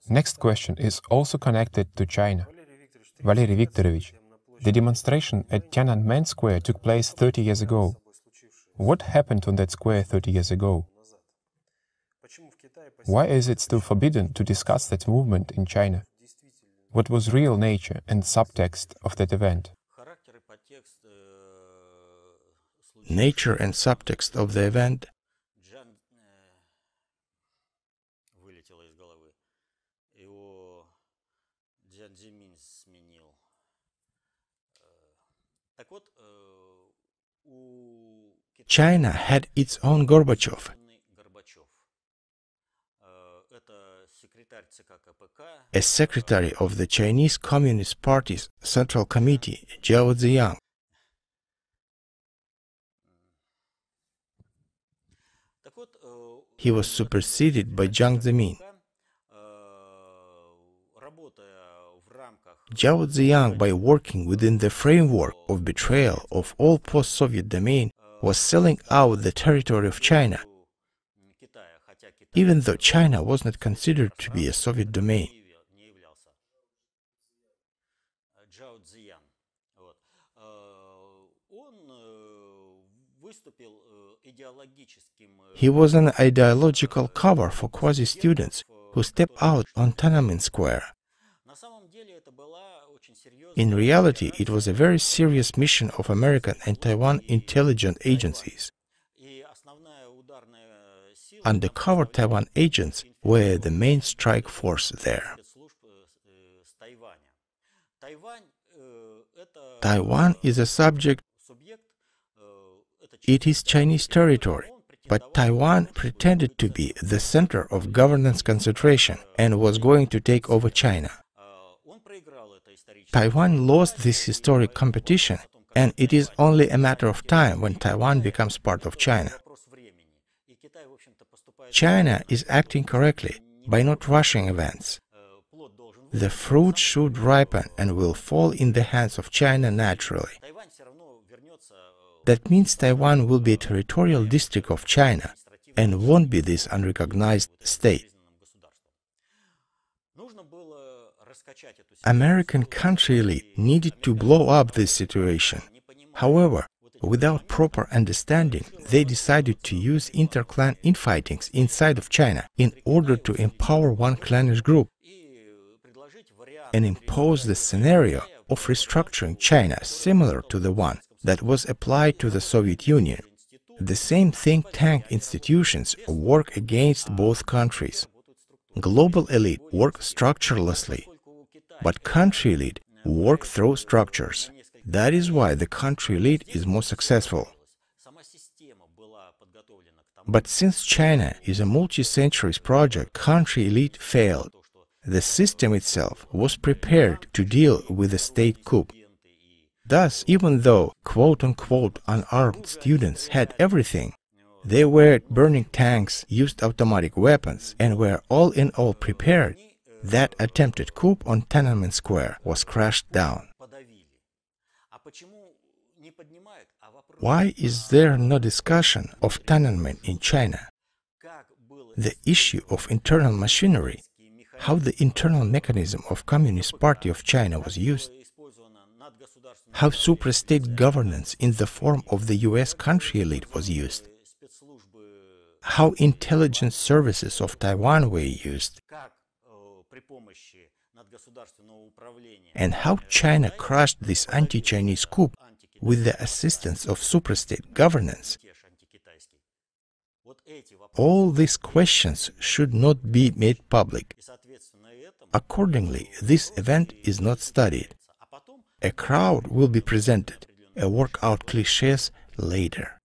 Next question is also connected to China. Valeriy Viktorovich, the demonstration at Tiananmen Square took place 30 years ago. What happened on that square 30 years ago? Why is it still forbidden to discuss that movement in China? What was real nature and subtext of that event? Nature and subtext of the event. China had its own Gorbachev, a secretary of the Chinese Communist Party's Central Committee, Jiao Ziyang. He was superseded by Jiang Zemin. Jiao Ziyang, by working within the framework of betrayal of all post-Soviet domain, was selling out the territory of China, even though China was not considered to be a Soviet domain. He was an ideological cover for quasi-students who stepped out on Tiananmen Square. In reality, it was a very serious mission of American and Taiwan intelligence agencies. Undercover Taiwan agents were the main strike force there. Taiwan is a subject. It is Chinese territory, but Taiwan pretended to be the center of governance concentration and was going to take over China. Taiwan lost this historic competition, and it is only a matter of time when Taiwan becomes part of China. China is acting correctly by not rushing events. The fruit should ripen and will fall in the hands of China naturally. That means Taiwan will be a territorial district of China and won't be this unrecognized state. American country elite needed to blow up this situation. However, without proper understanding, they decided to use inter-clan infightings inside of China in order to empower one clannish group and impose the scenario of restructuring China similar to the one that was applied to the Soviet Union. The same think tank institutions work against both countries. Global elite work structurelessly, but country elite work through structures. That is why the country elite is more successful. But since China is a multi-centuries project, country elite failed. The system itself was prepared to deal with a state coup. Thus, even though quote-unquote unarmed students had everything, they were burning tanks, used automatic weapons, and were all in all prepared, that attempted coup on Tiananmen Square was crashed down. Why is there no discussion of Tiananmen in China? The issue of internal machinery, how the internal mechanism of Communist Party of China was used, how suprastate governance in the form of the US country elite was used, how intelligence services of Taiwan were used, and how China crushed this anti-Chinese coup with the assistance of suprastate governance. All these questions should not be made public. Accordingly, this event is not studied. A crowd will be presented, a work out clichés later.